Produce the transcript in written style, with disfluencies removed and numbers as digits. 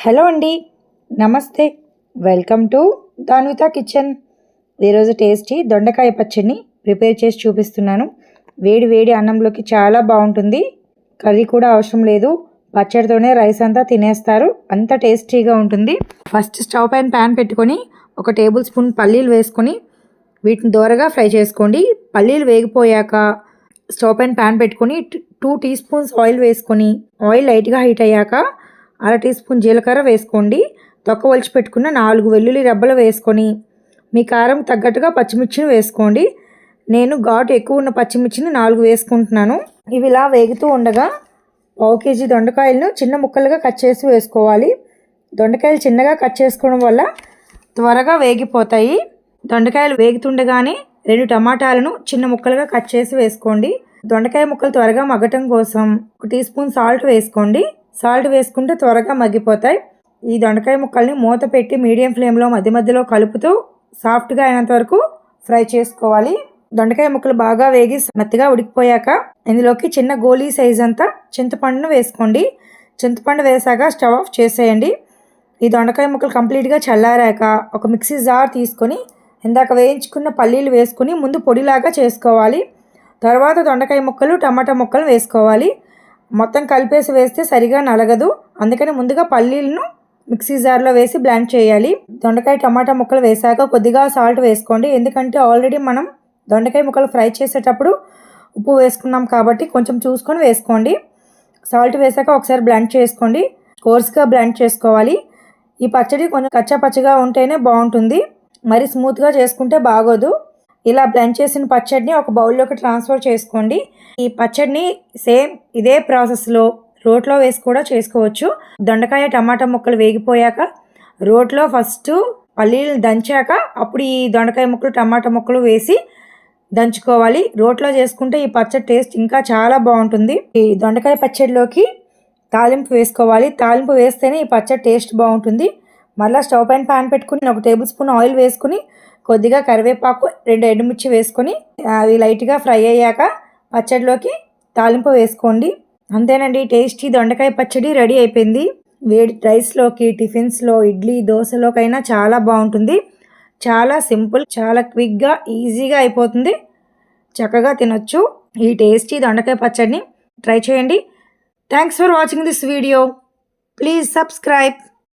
Hello అండి, నమస్తే. Welcome to Danvitha kitchen. ఈరోజు టేస్టీ దొండకాయ పచ్చడిని ప్రిపేర్ చేసి చూపిస్తున్నాను. వేడి వేడి అన్నంలోకి చాలా బాగుంటుంది. కర్రీ కూడా అవసరం లేదు, పచ్చడితోనే రైస్ అంతా తినేస్తారు, అంత టేస్టీగా ఉంటుంది. ఫస్ట్ స్టవ్ పైన ప్యాన్ పెట్టుకొని 1 టేబుల్ స్పూన్ పల్లీలు వేసుకొని వీటిని దోరగా ఫ్రై చేసుకోండి. పల్లీలు వేగిపోయాక స్టవ్ పైన ప్యాన్ పెట్టుకొని 2 టీ స్పూన్స్ ఆయిల్ వేసుకొని ఆయిల్ లైట్గా హీట్ అయ్యాక 1/2 టీ స్పూన్ జీలకర్ర వేసుకోండి. తొక్క ఒలిచి పెట్టుకున్న 4 వెల్లుల్లి రెబ్బలు వేసుకొని మీ కారం తగ్గట్టుగా పచ్చిమిర్చిని వేసుకోండి. నేను ఘాటు ఎక్కువ ఉన్న పచ్చిమిర్చిని 4 వేసుకుంటున్నాను. ఇవి ఇలా వేగుతూ ఉండగా 1/2 కేజీ దొండకాయలను చిన్న ముక్కలుగా కట్ చేసి వేసుకోవాలి. దొండకాయలు చిన్నగా కట్ చేసుకోవడం వల్ల త్వరగా వేగిపోతాయి. దొండకాయలు వేగుతుండగానే 2 టమాటాలను చిన్న ముక్కలుగా కట్ చేసి వేసుకోండి. దొండకాయ ముక్కలు త్వరగా మగ్గటం కోసం 1 టీ స్పూన్ సాల్ట్ వేసుకోండి. సాల్ట్ వేసుకుంటే త్వరగా మగ్గిపోతాయి. ఈ దొండకాయ ముక్కల్ని మూత పెట్టి మీడియం ఫ్లేమ్లో మధ్య మధ్యలో కలుపుతూ సాఫ్ట్గా అయినంత వరకు ఫ్రై చేసుకోవాలి. దొండకాయ ముక్కలు బాగా వేగి మెత్తగా ఉడికిపోయాక ఇందులోకి చిన్న గోలీ సైజ్ అంతా చింతపండును వేసుకోండి. చింతపండు వేసాక స్టవ్ ఆఫ్ చేసేయండి. ఈ దొండకాయ ముక్కలు కంప్లీట్గా చల్లారాక ఒక మిక్సీ జార్ తీసుకొని ఇందాక వేయించుకున్న పల్లీలు వేసుకుని ముందు పొడిలాగా చేసుకోవాలి. తర్వాత దొండకాయ ముక్కలు టమాటా ముక్కలు వేసుకోవాలి. మొత్తం కలిపేసి వేస్తే సరిగా నలగదు, అందుకని ముందుగా పల్లీలను మిక్సీ జార్లో వేసి బ్లెండ్ చేయాలి. దొండకాయ టమాటా ముక్కలు వేసాక కొద్దిగా సాల్ట్ వేసుకోండి, ఎందుకంటే ఆల్రెడీ మనం దొండకాయ ముక్కలు ఫ్రై చేసేటప్పుడు ఉప్పు వేసుకున్నాం కాబట్టి కొంచెం చూసుకొని వేసుకోండి. సాల్ట్ వేసాక ఒకసారి బ్లెండ్ చేసుకోండి. కోర్స్గా బ్లెండ్ చేసుకోవాలి. ఈ పచ్చడి కొంచెం కచ్చా పచ్చగా ఉంటేనే బాగుంటుంది, మరి స్మూత్గా చేసుకుంటే బాగోదు. ఇలా బ్లెండ్ చేసిన పచ్చడిని ఒక బౌల్లోకి ట్రాన్స్ఫర్ చేసుకోండి. ఈ పచ్చడిని సేమ్ ఇదే ప్రాసెస్లో రోట్లో వేసి కూడా చేసుకోవచ్చు. దొండకాయ టమాటా ముక్కలు వేగిపోయాక రోట్లో ఫస్ట్ పల్లీలు దంచాక అప్పుడు ఈ దొండకాయ ముక్కలు టమాటా ముక్కలు వేసి దంచుకోవాలి. రోట్లో చేసుకుంటే ఈ పచ్చడి టేస్ట్ ఇంకా చాలా బాగుంటుంది. ఈ దొండకాయ పచ్చడిలోకి తాలింపు వేసుకోవాలి. తాలింపు వేస్తేనే ఈ పచ్చడి టేస్ట్ బాగుంటుంది. మళ్ళీ స్టవ్ పైన ప్యాన్ పెట్టుకుని 1 టేబుల్ స్పూన్ ఆయిల్ వేసుకుని కొద్దిగా కరివేపాకు 2 ఎండుమిర్చి వేసుకొని అవి లైట్గా ఫ్రై అయ్యాక పచ్చడిలోకి తాలింపు వేసుకోండి. అంతేనండి, టేస్టీ దొండకాయ పచ్చడి రెడీ అయిపోయింది. వేడి రైస్లోకి, టిఫిన్స్లో, ఇడ్లీ దోశలోకైనా చాలా బాగుంటుంది. చాలా సింపుల్, చాలా క్విక్గా ఈజీగా అయిపోతుంది, చక్కగా తినొచ్చు. ఈ టేస్టీ దొండకాయ పచ్చడిని ట్రై చేయండి. Thanks for watching this video. Please subscribe.